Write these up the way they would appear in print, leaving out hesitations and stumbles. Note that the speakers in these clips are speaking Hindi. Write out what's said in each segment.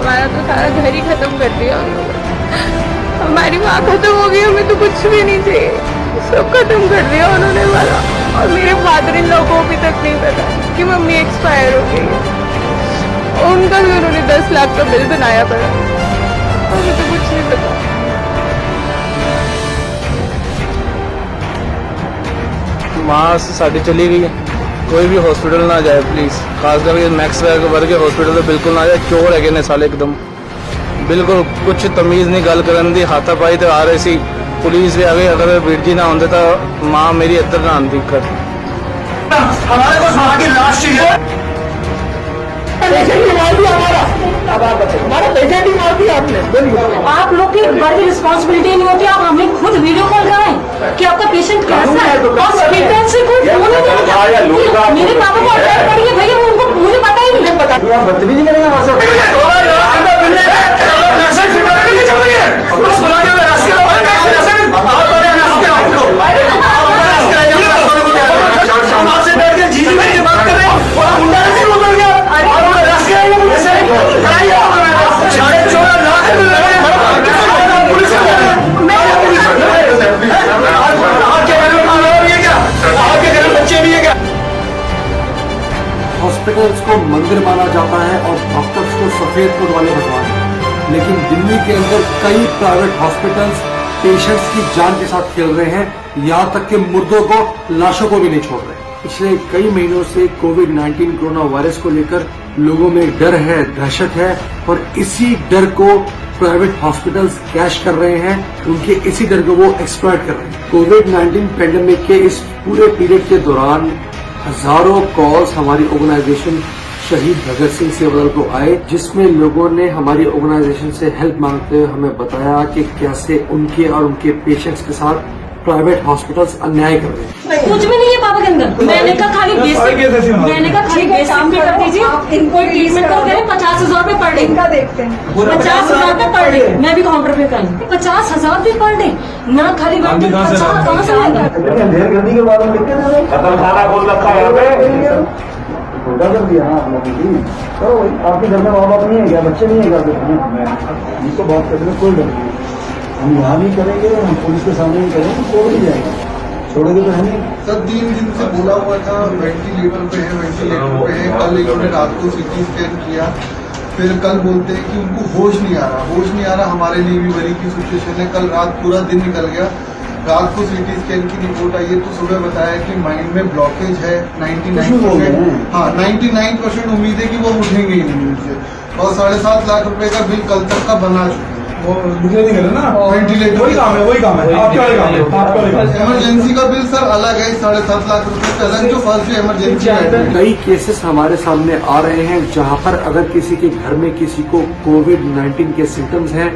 हमारा तो सारा घर ही खत्म कर दिया उन लोगों ने। हमारी माँ खत्म हो गई, हमें तो कुछ भी नहीं चाहिए, सब खत्म कर दिया उन्होंने वाला। और मेरे फादर इन लोगों को अभी तक नहीं पता कि मम्मी एक्सपायर हो गई है। उनका भी उन्होंने 10 लाख का बिल बनाया पड़ा, हमें तो कुछ नहीं पता। माँ साड़ी चली गई है, कोई भी हॉस्पिटल ना जाए प्लीज़, खासकर मैक्स वर्गे हॉस्पिटल तो बिल्कुल ना जाए। चोर है कि साले एकदम बिल्कुल कुछ तमीज़ नहीं गल करन दी, हाथापाई तो आ रही सी। पुलिस भी आ गई, अगर वीर जी ना होंगे तो माँ मेरी इधर ना आती कर। हमारे को माँ की लाश चाहिए। हमारा पेशेंट ही मार दिया आपने। आप लोग की बड़ी रिस्पॉन्सिबिलिटी नहीं होती, आप हमें खुद वीडियो कॉल कराएं कि आपका पेशेंट कैसा है। हॉस्पिटल से कोई फोन नहीं करता। मेरे पापा को अटैक करिए भैया, उनको मुझे पता ही नहीं पता। बदतमीजी करेंगे वहाँ से। हॉस्पिटल्स को मंदिर माना जाता है और डॉक्टर्स को सफेद कोट वाले भगवान हैं, लेकिन दिल्ली के अंदर कई प्राइवेट हॉस्पिटल्स पेशेंट्स की जान के साथ खेल रहे हैं, यहाँ तक कि मुर्दों को, लाशों को भी नहीं छोड़ रहे। पिछले कई महीनों से कोविड-19 कोरोना वायरस को लेकर लोगों में डर है, दहशत है, और इसी डर को प्राइवेट हॉस्पिटल्स कैश कर रहे हैं, उनके इसी डर को वो एक्सप्लॉइट कर रहे हैं। कोविड-19 पेंडेमिक के इस पूरे पीरियड के दौरान हजारों कॉल्स हमारी ऑर्गेनाइजेशन शहीद भगत सिंह सेवा दल को आए, जिसमें लोगों ने हमारी ऑर्गेनाइजेशन से हेल्प मांगते हुए हमें बताया कि कैसे उनके और उनके पेशेंट्स के साथ प्राइवेट हॉस्पिटल्स अन्याय कर रहे हैं। कुछ भी नहीं है पापा के अंदर। मैंने कहा खाली बेसिक पे कर दीजिए, इनको ट्रीटमेंट कर दे रहे 50,000 रुपए पर डे। इनका देखते हैं 50,000 रुपए पर डे, मैं भी काउंटर पे करूँ 50,000 रुपए पर डे, ना खाली कहाँ से अंधेर करने के बाद कतलखाना खोल रखा है कर दिया। हाँ तो आपके घर में माँ बाप नहीं है क्या, बच्चे नहीं है क्या? जिसको बात करने में कोई डर नहीं, हम यहाँ भी करेंगे, हम पुलिस के सामने भी करेंगे, छोड़ भी जाएंगे, छोड़ेंगे तो नहीं। सर 3 दिन से बोला हुआ था वेंटिलेटर पे है, वेंटिलेटर पे है। कल इन्होंने रात को सीटी स्कैन किया, फिर कल बोलते हैं कि उनको होश नहीं आ रहा। हमारे लिए भी बड़ी की सिचुएशन है। कल रात पूरा दिन निकल गया, रात को सीटी स्कैन की रिपोर्ट आई है तो सुबह बताया कि माइंड में ब्लॉकेज है 99%। हाँ 99% उम्मीद है कि वो उठेंगे ही नहीं उनसे। और 7.5 लाख रुपए का बिल कल तक का बना चुका है। वो निकले नहीं करे ना, वेंटिलेटर वही काम है आपके वाले काम है। इमरजेंसी का बिल सर अलग है, 7.5 लाख रुपए से अलग, जो फर्स्ट इमरजेंसी है। कई केसेस हमारे सामने आ रहे हैं जहां पर अगर किसी के घर में किसी को कोविड-19 के सिम्टम्स हैं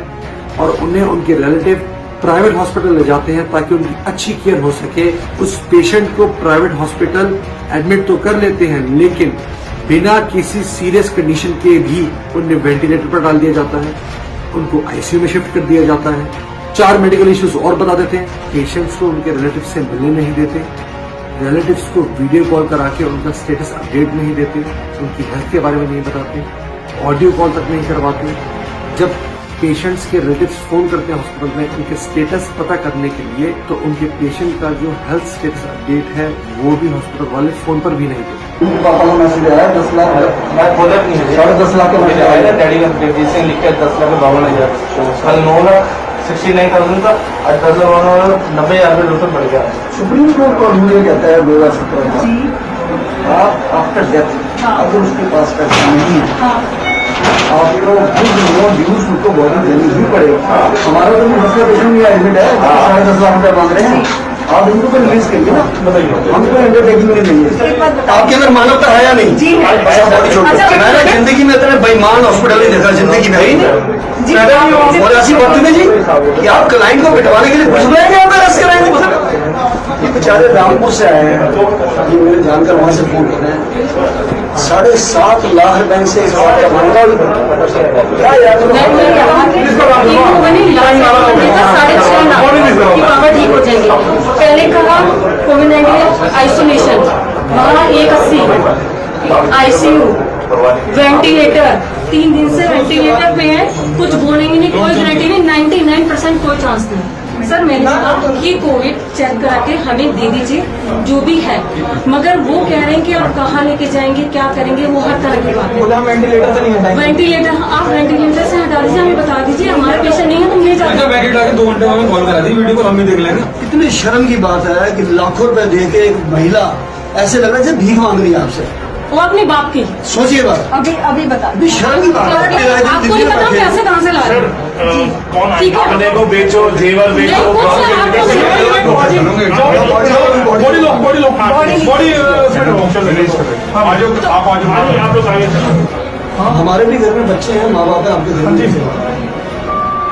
और उन्हें उनके रिलेटिव प्राइवेट हॉस्पिटल ले जाते हैं ताकि उनकी अच्छी केयर हो सके, उस पेशेंट को प्राइवेट हॉस्पिटल एडमिट तो कर लेते हैं, लेकिन बिना किसी सीरियस कंडीशन के भी उन्हें वेंटिलेटर पर डाल दिया जाता है, उनको आईसीयू में शिफ्ट कर दिया जाता है। 4 मेडिकल इश्यूज और बता देते हैं, पेशेंट्स को उनके रिलेटिव से मिलने नहीं देते, रिलेटिव्स को वीडियो कॉल करा के उनका स्टेटस अपडेट नहीं देते, उनकी हेल्थ के बारे में नहीं बताते, ऑडियो कॉल तक नहीं करवाते। जब पेशेंट्स के रिलेटिव्स फोन करते हैं हॉस्पिटल में उनके स्टेटस पता करने के लिए, तो उनके पेशेंट का जो हेल्थ स्टेटस अपडेट है वो भी हॉस्पिटल वाले फोन पर भी नहीं देते। पापा को मैसेज आया 10 लाख, मैं बोला नहीं है 10.5 लाख का मैसेज आया, डैडी का पेटीशन लिख के 10 लाख 52,000, कल 9,69,000 का 10,90,000 रुपये बढ़ गया। सुप्रीम कोर्ट का रूल ये कहता है 2017 में आप आफ्टर डेथ अगर उसके पास पैसा नहीं है आप ड्यूज उनको बॉडी देनी ही पड़ेगा। हमारा तो दूसरा पेशेंट भी एडमिट है, 10.5 लाख रुपया मांग रहे हैं, आप इनको तो रिलीज करिए ना, हमको अंडरटेकिंग नहीं देंगे। आपके अंदर मानवता है या नहीं? मैंने जिंदगी में इतने बेईमान हॉस्पिटल नहीं देखा, जिंदगी में ही नहीं। और ऐसी बात नहीं जी कि आप क्लाइंट को बिठवाने के लिए घुस गए यहाँ पे रस कराएंगे। ये बेचारे रामपुर से आए हैं, ये मेरे जानकर वहां से फोन कर रहे हैं, 7.5 लाख रुपए से इस बात का मांगा क्या यार ठीक हो जाएंगे। पहले कहा कोविड-19 आइसोलेशन, वहाँ 180 आईसीयू, वेंटिलेटर, 3 दिन से वेंटिलेटर पे है, कुछ बोलेंगे नहीं, कोई गारंटी नहीं, 99% कोई चांस नहीं। सर मैंने कहा कि कोविड चेक करा के हमें दे दीजिए जो भी है, मगर वो कह रहे हैं कि आप कहाँ लेके जाएंगे, क्या करेंगे, वो हर तरह की बात है। वेंटिलेटर से नहीं हटाएंगे। वेंटिलेटर आप वेंटिलेटर से हटा दीजिए, हमें बता दीजिए हमारा पेशेंट नहीं है तो ले जाते। पैकेट लाके 2 घंटे में कॉल करा दी, वीडियो को हम भी देख लेंगे। इतनी शर्म की बात है कि लाखों रुपए दे के एक महिला ऐसे लग रहा है जैसे भीख मांग रही है आपसे। वो अपनी बाप की सोचिए बात, अभी बता इतनी शर्म की बात है। आपको नहीं पता पैसे कहाँ से ला रहे हैं? कौन ठीक है। अपने को बेचो, जेवर बेचो, नहीं, कुछ नहीं, आपको बॉडी लो, बॉडी लो, बॉडी आप लोग आगे हमारे भी घर में बच्चे हैं, माँ बाप है, आपके घर में।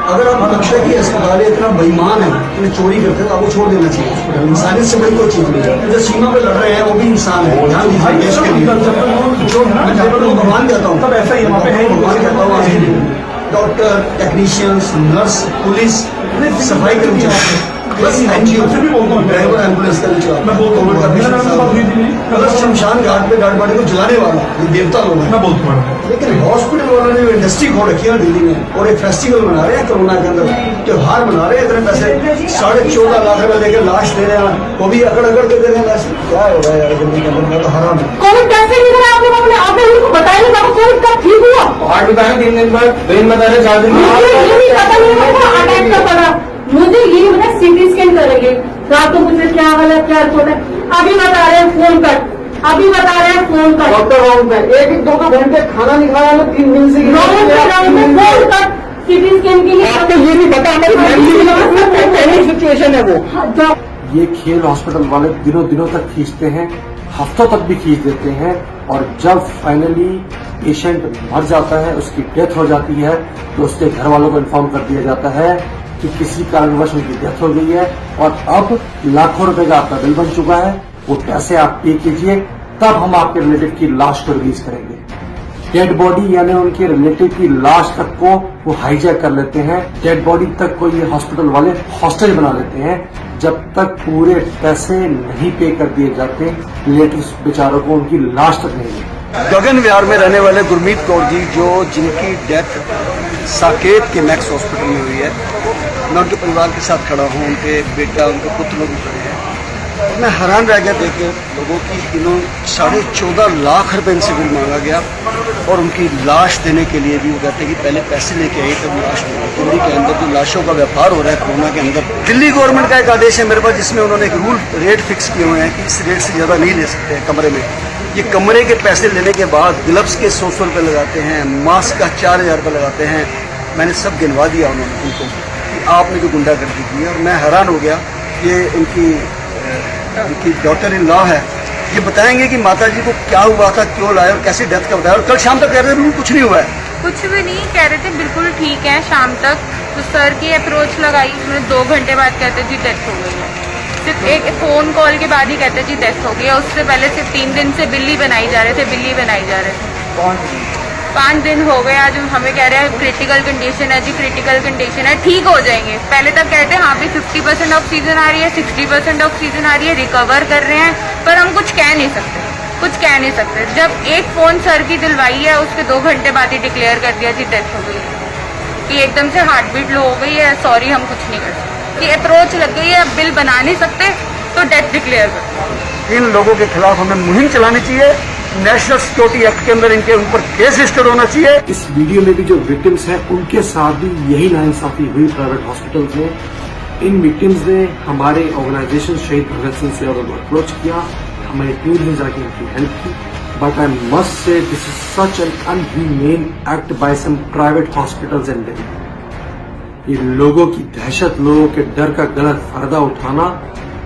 अगर आप लगता है कि अस्पताल इतना बेईमान है, इतने चोरी करते हैं, तो आपको छोड़ देना चाहिए हॉस्पिटल। इंसानियत से बड़ी कोई चीज नहीं है। जो सीमा पे लड़ रहे हैं वो भी इंसान है, ध्यान दीजिए देश के लिए। जो मैं भगवान कहता हूँ, तब ऐसा ही है, वहाँ पे है ही नहीं। भगवान कहता हूँ आज भी। डॉक्टर, टेक्नीशियंस, नर्स, पुलिस, सफाई कर्मचारी, प्लस एनजीओ, ड्राइवर, एम्बुलेंस का जो कोविड का पेशेंट, प्लस शमशान घाट पे डेड बॉडी को जलाने वाला, ये देवता लोग हैं। मैं बोलता हूँ लेकिन हॉस्पिटल वालों ने इंडस्ट्री खोल रखी है दिल्ली में, और एक फेस्टिवल मना रहे हैं कोरोना के अंदर, त्योहार मना रहे हैं। इतने पैसे 14.5 लाख रुपए लेकर लाश दे रहे हैं, वो भी अकड़ के दे रहे हैं लाश। क्या हो रहा है यार दिल्ली के अंदर? मैं तो हराम है। कोविड कैसे नहीं करा आपने उनको बताया नहीं, बाबू कोविड कब ठीक हुआ? 8 बताया 3 दिन बाद, 3 बता रहे 4 दिन मुझे ये नहीं पता नहीं होगा अटैक का पड़ा, मुझे ये नहीं पता सीटी स्कैन करेंगे रात को, मुझे क्या हाल है, क्या रिपोर्ट है, अभी बता रहे हैं फोन कर, अभी बता रहे हैं फोन कर। डॉक्टर राउंड में 1-2 घंटे खाना नहीं खाया, 3 दिन से राउंड में फोन कर सीटी स्कैन के लिए। आपको ये नहीं पता हमारी सिचुएशन है वो। ये खेल हॉस्पिटल वाले दिनों दिनों तक खींचते हैं, हफ्तों तक भी खींच देते हैं, और जब फाइनली पेशेंट मर जाता है, उसकी डेथ हो जाती है, तो उसके घर वालों को इन्फॉर्म कर दिया जाता है कि किसी कारणवश उनकी डेथ हो गई है और अब लाखों रुपए का आपका बिल बन चुका है, वो पैसे आप पे कीजिए, तब हम आपके रिलेटिव की लाश को रिलीज करेंगे। डेड बॉडी यानी उनके रिलेटिव की लाश तक को वो हाईजैक कर लेते हैं। डेड बॉडी तक को ये हॉस्पिटल वाले हॉस्टेज बना लेते हैं, जब तक पूरे पैसे नहीं पे कर दिए जाते रिलेटिव बेचारों को उनकी लाश तक नहीं मिलती। गगन विहार में रहने वाले गुरमीत कौर जी, जो जिनकी डेथ साकेत के मैक्स हॉस्पिटल में हुई है, मैं उनके परिवार के साथ खड़ा हूँ, उनके बेटा, उनके पुत्र लोग भी खड़े हैं। मैं हैरान रह गया देख के लोगों की, इन्होंने 14.5 लाख रुपए इनसे बिल मांगा गया, और उनकी लाश देने के लिए भी वो कहते हैं कि पहले पैसे लेके आइए तब लाश देंगे। दिल्ली के अंदर जो लाशों का व्यापार हो रहा है कोरोना के अंदर, दिल्ली गवर्नमेंट का एक आदेश है मेरे पास, जिसमें उन्होंने एक रूल रेट फिक्स किए हुए हैं कि इस रेट से ज़्यादा नहीं ले सकते हैं कमरे में। ये कमरे के पैसे लेने के बाद ग्लव्स के 100 रुपये लगाते हैं, मास्क का 4000 रुपये लगाते हैं। मैंने सब गिनवा दिया उन्होंने उनको कि आपने जो गुंडागर्दी की है, और मैं हैरान हो गया। ये इनकी डॉटर इन लॉ है, ये बताएंगे कि माता जी को क्या हुआ था, क्यों लाया और कैसे डेथ का बताया। और कल शाम तक कह रहे थे कुछ नहीं हुआ है, कुछ भी नहीं कह रहे थे, बिल्कुल ठीक है। शाम तक तो सर की अप्रोच लगाई, उसने 2 घंटे बाद कहते जी डेथ हो गई है। सिर्फ एक फोन कॉल के बाद ही कहते जी डेथ हो गई है। उससे पहले सिर्फ 3 दिन से बिल्ली बनाई जा रहे थे। 5 दिन हो गए, आज हमें कह रहे हैं क्रिटिकल कंडीशन है जी, क्रिटिकल कंडीशन है, ठीक हो जाएंगे। पहले तक कहते हैं हाँ भी 50% ऑक्सीजन आ रही है, 60% ऑक्सीजन आ रही है, रिकवर कर रहे हैं, पर हम कुछ कह नहीं सकते। जब एक फोन सर की दिलवाई है, उसके 2 घंटे बाद ही डिक्लेयर कर दिया जी डेथ हो गई है, कि एकदम से हार्ट बीट लो हो गई है, सॉरी हम कुछ नहीं कर सकते, कि अप्रोच लग गई है, अब बिल बना नहीं सकते तो डेथ डिक्लेयर कर। इन लोगों के खिलाफ हमें मुहिम चलानी चाहिए, नेशनल सिक्योरिटी एक्ट के अंदर इनके ऊपर केस रजिस्टर होना चाहिए। इस वीडियो में भी जो विक्टिम्स हैं उनके साथ भी यही नाइंसाफी हुई प्राइवेट हॉस्पिटल्स में। इन विक्टिम्स ने हमारे ऑर्गेनाइजेशन शहीद भगत सिंह से और अप्रोच किया, हमारी टीम ने जाके उनकी हेल्प की, but I must say this is such an inhuman act by some private hospitals in Delhi. ये लोगों की दहशत, लोगों के डर का गलत फायदा उठाना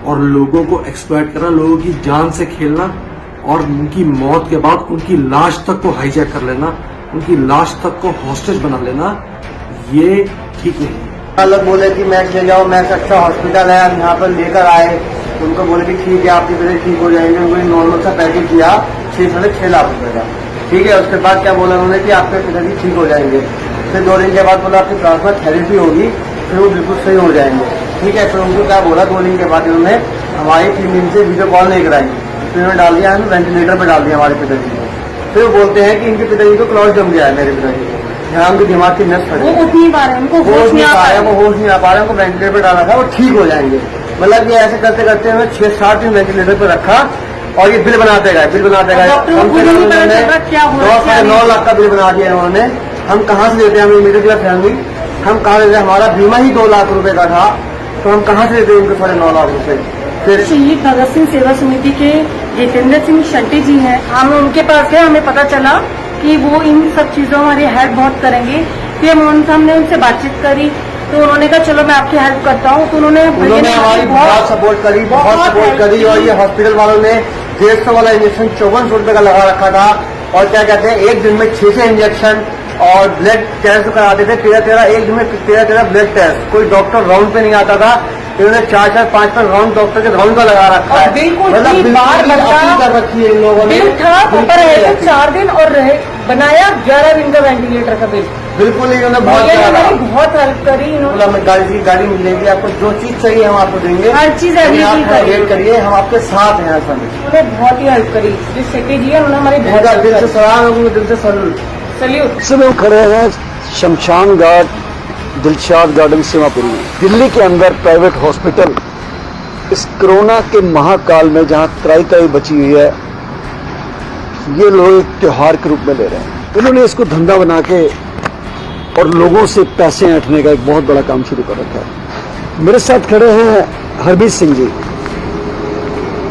और लोगों को एक्सप्लॉइट करना, लोगों की जान से खेलना, और उनकी मौत के बाद उनकी लाश तक को हाईजैक कर लेना, उनकी लाश तक को हॉस्टेज बना लेना, ये ठीक नहीं है। अलग बोले कि मैक्स ले जाओ, मैक्स अच्छा हॉस्पिटल है, हम यहाँ पर लेकर आए, उनको बोले कि ठीक है आपकी वजह ठीक हो जाएंगे। उनको नॉर्मल सा पैकेज किया 6 लाख रुपए का, ठीक है। उसके बाद क्या बोला उन्होंने कि आपके पिताजी ठीक हो जाएंगे। फिर 2 दिन के बाद बोला आपकी प्लाज्मा थेरेपी होगी, फिर वो बिल्कुल सही हो जाएंगे, ठीक है। फिर उनको क्या बोला, 2 दिन के बाद उन्होंने हमारी 3 दिन से वीडियो कॉल नहीं कराई, फिर उन्होंने डाल दिया, हमें वेंटिलेटर पर डाल दिया हमारे पिताजी को। फिर वो बोलते हैं कि इनके पिताजी को क्लॉट जम गया है, मेरे पिताजी को, यहाँ उनके दिमाग की नस फट वो गई, उठ नहीं पा रहे, उनको होश नहीं आ रहा है, वो होश नहीं आ पा रहे हैं, उनको वेंटिलेटर पर डाला था, वो ठीक हो जाएंगे। मतलब ये ऐसे करते करते हमें 6-7 दिन वेंटिलेटर पर रखा और ये बिल बनाते गए, बिल बनाते गए। डॉक्टर को खुद नहीं पता चल रहा क्या हो रहा है, क्या 9 लाख का बिल बना दिया इन्होंने। हम कहाँ से देते हैं, हम मिडिल क्लास फैमिली, हम कहाँ देते हैं, हमारा बीमा ही 2 लाख रुपए का था, तो हम कहाँ से देते हैं उनको 9.5 लाख रुपए। फिर शहीद भगत सिंह सेवा समिति के जितेंद्र सिंह शंटी जी हैं, हम उनके पास गए, हमें पता चला कि वो इन सब चीजों हमारी हेल्प बहुत करेंगे। फिर हमने उनसे बातचीत करी, तो उन्होंने कहा चलो मैं आपकी हेल्प करता हूँ, तो उन्होंने हमारी बहुत सपोर्ट करी, बहुत सपोर्ट करी। और ये हॉस्पिटल वालों ने 150 वाला इंजेक्शन 5400 रुपए का लगा रखा था, और क्या कहते हैं, एक दिन में 6 इंजेक्शन और ब्लड टेस्ट कराते थे, 13 एक दिन में 13 ब्लड टेस्ट। कोई डॉक्टर राउंड पे नहीं आता था, इन्होंने 4-4, 5-5 राउंड डॉक्टर के राउंड का लगा रखा है। बिल्कुल मतलब ही बार बिल्कुल अपील कर रखी है इन लोगों ने। बिल था, ऊपर रहे थे 4 दिन और रहे बनाया 11 दिन का वेंटिलेटर का बिल। बिल्कुल इन्होंने बहुत ये करा। हमारी बहुत हेल्प करी इन्होंने। हमें गाड़ी मिलेगी, आपको जो चीज चाहिए हम आपको देंगे, हर चीज अवेलेबल करी। वेट करिए, हम आपके साथ हैं। सर उन्होंने बहुत ही हेल्प करी, जो शेट्टी जी है उन्होंने हमारी बहुत इनका हेल्प दिल से करी। सलाम, उनको दिल से सैल्यूट। सैल्यूट। इस समय हम खड़े हैं शमशान घाट दिलशाद गार्डन सीमापुरी में। दिल्ली के अंदर प्राइवेट हॉस्पिटल इस कोरोना के महाकाल में जहां त्राई बची हुई है, ये लोग एक त्योहार के रूप में ले रहे हैं। इन्होंने इसको धंधा बना के और लोगों से पैसे ऐंठने का एक बहुत बड़ा काम शुरू कर रखा है। मेरे साथ खड़े हैं हरमीत सिंह जी,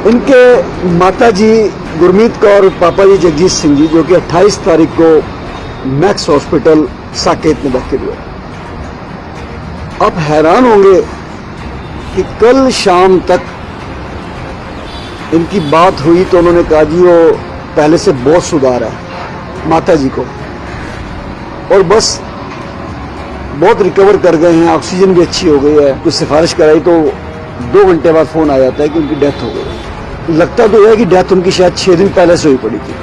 इनके माता जी गुरमीत कौर, पापा जी जगजीत सिंह जी, जो कि 28 तारीख को मैक्स हॉस्पिटल साकेत में दाखिल हुए। आप हैरान होंगे कि कल शाम तक इनकी बात हुई तो उन्होंने कहा जी वो पहले से बहुत सुधार है माता जी को, और बस बहुत रिकवर कर गए हैं, ऑक्सीजन भी अच्छी हो गई है। कुछ सिफारिश कराई तो 2 घंटे बाद फोन आ जाता है कि उनकी डेथ हो गई। लगता तो यह है कि डेथ उनकी शायद 6 दिन पहले से हुई पड़ी थी।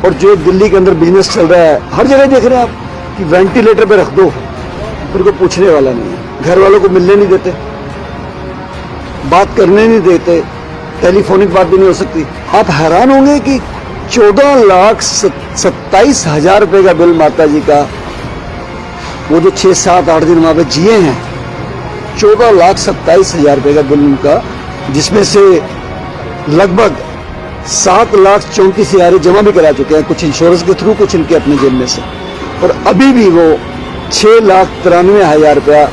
और जो दिल्ली के अंदर बिजनेस चल रहा है, हर जगह देख रहे हैं आप कि वेंटिलेटर पे रख दो, फिर कोई पूछने वाला नहीं है, घर वालों को मिलने नहीं देते, बात करने नहीं देते, टेलीफोनिक बात भी नहीं हो सकती। आप हैरान होंगे कि 14,27,000 रुपए का बिल माता जी का, वो जो 6-7-8 दिन वहां पे जिए हैं, 14,27,000 रुपए का बिल उनका, जिसमें से लगभग 7,34,000 जमा भी करा चुके हैं, कुछ इंश्योरेंस के थ्रू, कुछ इनके अपने जेब में से। और अभी भी वो 6,93,000 रुपया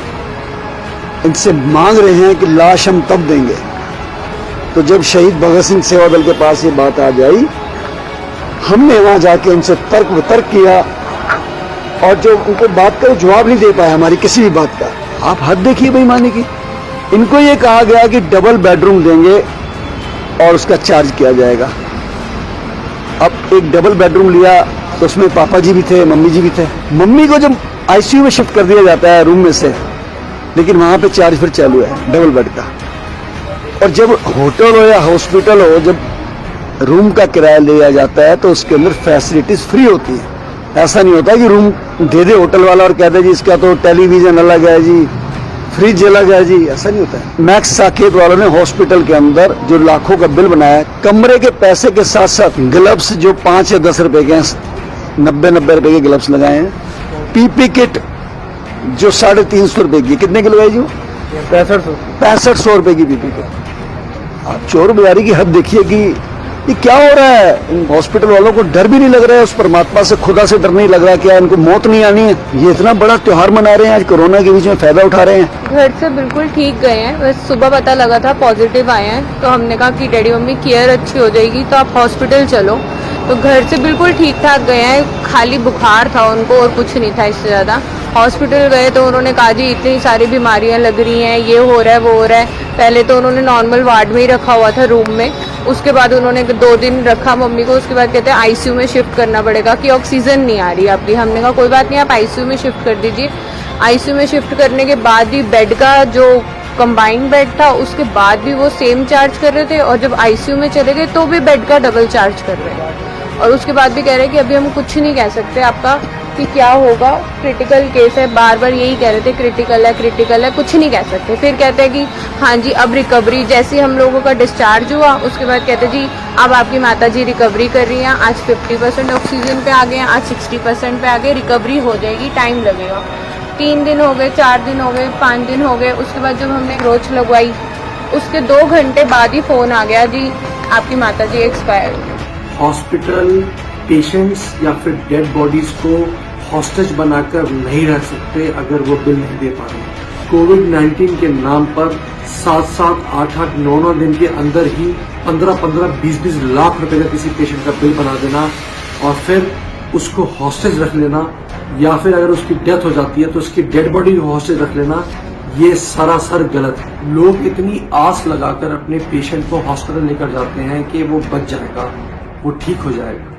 इनसे मांग रहे हैं कि लाश हम तब देंगे। तो जब शहीद भगत सिंह सेवा दल के पास ये बात आ जाई, हमने वहां जाके उनसे तर्क वितर्क किया, और जो उनको बात का जवाब नहीं दे पाया हमारी किसी भी बात का। आप हद देखिए बेईमानी की। इनको ये कहा गया कि डबल बेडरूम देंगे और उसका चार्ज किया जाएगा। अब एक डबल बेडरूम लिया तो उसमें पापा जी भी थे, मम्मी जी भी थे। मम्मी को जब आईसीयू में शिफ्ट कर दिया जाता है रूम में से, लेकिन वहां पे चार्ज फिर चालू है डबल बेड का। और जब होटल हो या हॉस्पिटल हो, जब रूम का किराया लिया जाता है तो उसके अंदर फैसिलिटीज फ्री होती है। ऐसा नहीं होता कि रूम दे दे होटल वाला और कहते जी इसका तो टेलीविजन अलग है जी, फ्रिज अलग है जी, ऐसा नहीं होता है। मैक्स साकेत वालों ने हॉस्पिटल के अंदर जो लाखों का बिल बनाया है, कमरे के पैसे के साथ साथ ग्लव्स जो 5 या 10 रुपए के, 90 रुपए के ग्लव्स लगाए हैं। पीपी किट जो 350 रुपए की, कितने की लगाई जी? 6500 रुपए की पीपी किट। आप चोर बाजारी की हद देखिए कि ये क्या हो रहा है। इन हॉस्पिटल वालों को डर भी नहीं लग रहा है, उस परमात्मा से, खुदा से डर नहीं लग रहा, क्या इनको मौत नहीं आनी है? ये इतना बड़ा त्योहार मना रहे हैं, आज कोरोना के बीच में फायदा उठा रहे हैं। घर से बिल्कुल ठीक गए हैं, बस सुबह पता लगा था पॉजिटिव आए हैं, तो हमने कहा कि डैडी मम्मी केयर अच्छी हो जाएगी तो आप हॉस्पिटल चलो। तो घर से बिल्कुल ठीक ठाक गए हैं, खाली बुखार था उनको और कुछ नहीं था इससे ज़्यादा। हॉस्पिटल गए तो उन्होंने कहा जी इतनी सारी बीमारियां लग रही हैं, ये हो रहा है वो हो रहा है। पहले तो उन्होंने नॉर्मल वार्ड में ही रखा हुआ था रूम में, उसके बाद उन्होंने 2 दिन रखा मम्मी को, उसके बाद कहते हैं आईसीयू में शिफ्ट करना पड़ेगा कि ऑक्सीजन नहीं आ रही आपकी। हमने कहा कोई बात नहीं, आप आईसीयू में शिफ्ट कर दीजिए। आईसीयू में शिफ्ट करने के बाद भी बेड का जो कंबाइंड बेड था उसके बाद भी वो सेम चार्ज कर रहे थे, और जब आईसीयू में चले गए तो भी बेड का डबल चार्ज कर रहे हैं। और उसके बाद भी कह रहे हैं कि अभी हम कुछ नहीं कह सकते, आपका कि क्या होगा, क्रिटिकल केस है, बार बार यही कह रहे थे क्रिटिकल है, कुछ नहीं कह सकते। फिर कहते हैं कि हाँ जी अब रिकवरी, जैसे हम लोगों का डिस्चार्ज हुआ उसके बाद कहते जी अब आपकी माता जी रिकवरी कर रही हैं, आज 50% ऑक्सीजन पे आ गए हैं, आज 60% पे आ गए, रिकवरी हो जाएगी, टाइम लगेगा। 3 दिन हो गए, 4 दिन हो गए, 5 दिन हो गए। उसके बाद जब हमने रोच लगवाई उसके 2 घंटे बाद ही फोन आ गया जी आपकी माता जी एक्सपायर। हॉस्पिटल पेशेंट्स या फिर डेड बॉडीज को हॉस्टेज बनाकर नहीं रख सकते अगर वो बिल नहीं दे पा रहे। कोविड-19 के नाम पर 7-7, 8-8, 9-9 दिन के अंदर ही 15-15, 20-20 लाख रुपए का किसी पेशेंट का बिल बना देना और फिर उसको हॉस्टेज रख लेना, या फिर अगर उसकी डेथ हो जाती है तो उसकी डेड बॉडी को हॉस्टेज रख लेना, ये सरासर गलत है। लोग इतनी आस लगाकर अपने पेशेंट को हॉस्पिटल लेकर जाते हैं कि वो बच जाएगा, वो ठीक हो जाएगा,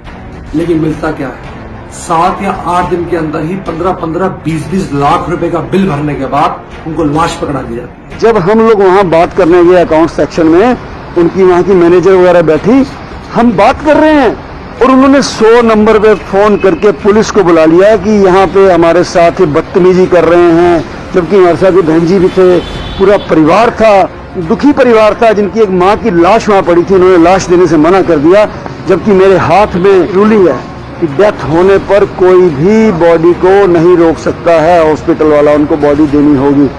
लेकिन मिलता क्या है? 7 या 8 दिन के अंदर ही 15-15, 20-20 लाख रुपए का बिल भरने के बाद उनको लाश पकड़ा दी जाती है। जब हम लोग वहाँ बात करने गए अकाउंट सेक्शन में, उनकी वहाँ की मैनेजर वगैरह बैठी, हम बात कर रहे हैं और उन्होंने 100 नंबर पे फोन करके पुलिस को बुला लिया कि यहाँ पे हमारे साथ बदतमीजी कर रहे हैं, जबकि हमारे साथ बहन जी भी थे, पूरा परिवार था, दुखी परिवार था, जिनकी एक माँ की लाश वहाँ पड़ी थी, उन्होंने लाश देने से मना कर दिया, जबकि मेरे हाथ में रूलिंग है कि डेथ होने पर कोई भी बॉडी को नहीं रोक सकता है, हॉस्पिटल वाला उनको बॉडी देनी होगी।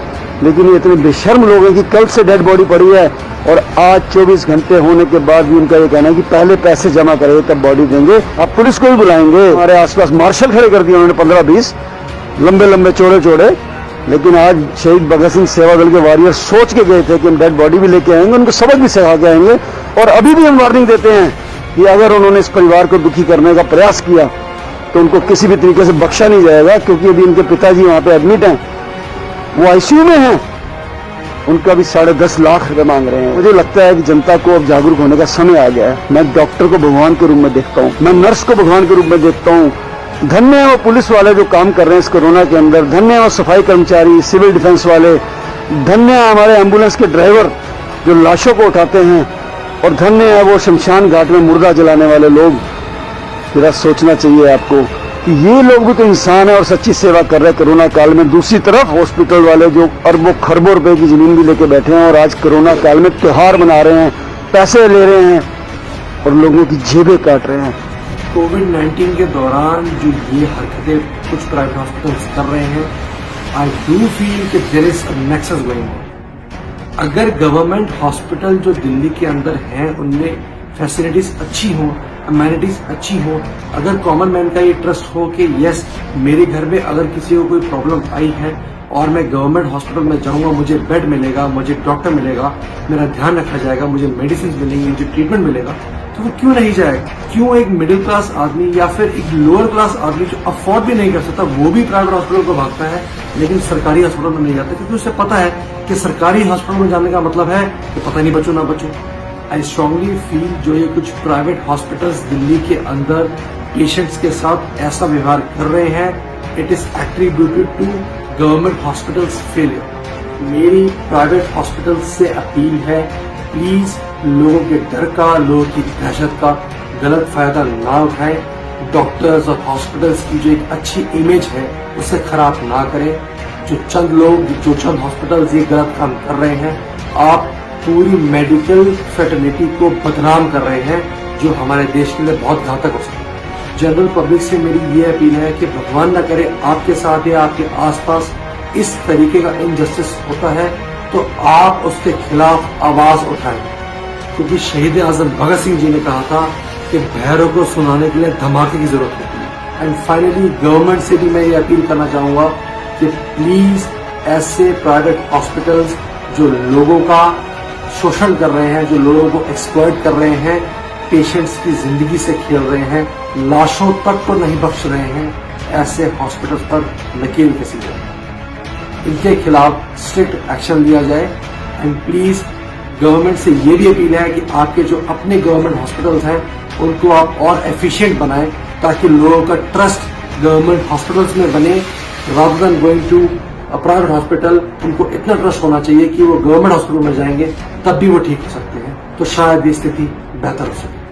लेकिन ये इतने बेशर्म लोग हैं कि कल से डेड बॉडी पड़ी है और आज 24 घंटे होने के बाद भी उनका ये कहना है कि पहले पैसे जमा करेंगे तब बॉडी देंगे। आप पुलिस को भी बुलाएंगे, हमारे आसपास मार्शल खड़े कर दिए उन्होंने 15-20 लंबे लंबे चौड़े, लेकिन आज शहीद भगत सिंह सेवा दल के वॉरियर सोच के गए थे कि हम डेड बॉडी भी लेके आएंगे, उनको सबक भी सिखा के आएंगे। और अभी भी हम वार्निंग देते हैं कि अगर उन्होंने इस परिवार को दुखी करने का प्रयास किया तो उनको किसी भी तरीके से बख्शा नहीं जाएगा, क्योंकि अभी उनके पिताजी वहां पे एडमिट हैं, वो आईसीयू में हैं, उनका भी 10.5 लाख रुपए मांग रहे हैं। मुझे लगता है कि जनता को अब जागरूक होने का समय आ गया है। मैं डॉक्टर को भगवान के रूप में देखता हूँ, मैं नर्स को भगवान के रूप में देखता हूँ। धन्य है वो पुलिस वाले जो काम कर रहे हैं इस कोरोना के अंदर, धन्य है वो सफाई कर्मचारी, सिविल डिफेंस वाले, धन्य है हमारे एम्बुलेंस के ड्राइवर जो लाशों को उठाते हैं, और धन्य है वो शमशान घाट में मुर्दा जलाने वाले लोग। जरा सोचना चाहिए आपको कि ये लोग भी तो इंसान है और सच्ची सेवा कर रहे हैं कोरोना काल में। दूसरी तरफ हॉस्पिटल वाले जो अरबों खरबों रुपए की जमीन भी लेके बैठे हैं और आज कोरोना काल में त्योहार मना रहे हैं, पैसे ले रहे हैं और लोगों की जेबें काट रहे हैं। कोविड-19 के दौरान जो ये हरकतें कुछ प्राइवेट हॉस्पिटल्स कर रहे हैं, आई डू फील कि there is a nexus going on. अगर गवर्नमेंट हॉस्पिटल जो दिल्ली के अंदर हैं उनमें फैसिलिटीज अच्छी हों, अमेनिटीज अच्छी हो, अगर कॉमन मैन का ये ट्रस्ट हो कि यस मेरे घर में अगर किसी को कोई प्रॉब्लम आई है और मैं गवर्नमेंट हॉस्पिटल में जाऊंगा, मुझे बेड मिलेगा, मुझे डॉक्टर मिलेगा, मेरा ध्यान रखा जाएगा, मुझे मेडिसिन मिलेंगी, मुझे ट्रीटमेंट मिलेगा, तो वो क्यों नहीं जाएगा? क्यों एक मिडिल क्लास आदमी या फिर एक लोअर क्लास आदमी जो अफोर्ड भी नहीं कर सकता वो भी प्राइवेट हॉस्पिटल को भागता है, लेकिन सरकारी हॉस्पिटल में नहीं जाता? क्योंकि उसे पता है कि सरकारी हॉस्पिटल में जाने का मतलब है कि पता नहीं बचो ना बचो। आई स्ट्रांगली फील जो ये कुछ प्राइवेट हॉस्पिटल्स दिल्ली के अंदर पेशेंट्स के साथ ऐसा व्यवहार कर रहे हैं, it is attributed to government hospitals failure. मेरी प्राइवेट हॉस्पिटल से अपील है, प्लीज लोगों के डर का, लोगों की दहशत का गलत फायदा ना उठाएं। डॉक्टर्स और हॉस्पिटल्स की जो एक अच्छी इमेज है उसे खराब ना करें। जो चंद लोग, जो चंद हॉस्पिटल्स ये गलत काम कर रहे हैं, आप पूरी मेडिकल फ्रेटर्निटी को बदनाम कर रहे हैं, जो हमारे देश के लिए बहुत घातक हो सकता है। जनरल पब्लिक से मेरी ये अपील है कि भगवान न करे आपके साथ या आपके आसपास इस तरीके का इनजस्टिस होता है तो आप उसके खिलाफ आवाज उठाएं, क्योंकि शहीद आजम भगत सिंह जी ने कहा था कि भैरों को सुनाने के लिए धमाके की जरूरत होती है। एंड फाइनली गवर्नमेंट से भी मैं ये अपील करना चाहूंगा कि प्लीज ऐसे प्राइवेट हॉस्पिटल्स जो लोगों का शोषण कर रहे हैं, जो लोगों को एक्सप्लॉइट कर रहे हैं, पेशेंट्स की जिंदगी से खेल रहे हैं, लाशों तक को नहीं बख्श रहे हैं, ऐसे हॉस्पिटल्स पर नकेल कसी जाए, इनके खिलाफ स्ट्रिक्ट एक्शन लिया जाए। एंड प्लीज गवर्नमेंट से ये भी अपील है कि आपके जो अपने गवर्नमेंट हॉस्पिटल्स हैं उनको आप और एफिशिएंट बनाएं, ताकि लोगों का ट्रस्ट गवर्नमेंट हॉस्पिटल्स में बने, rather than going to private hospital. उनको इतना ट्रस्ट होना चाहिए कि वो गवर्नमेंट हॉस्पिटल में जाएंगे तब भी वो ठीक हो सकते हैं, तो शायद ये स्थिति बेहतर हो सके।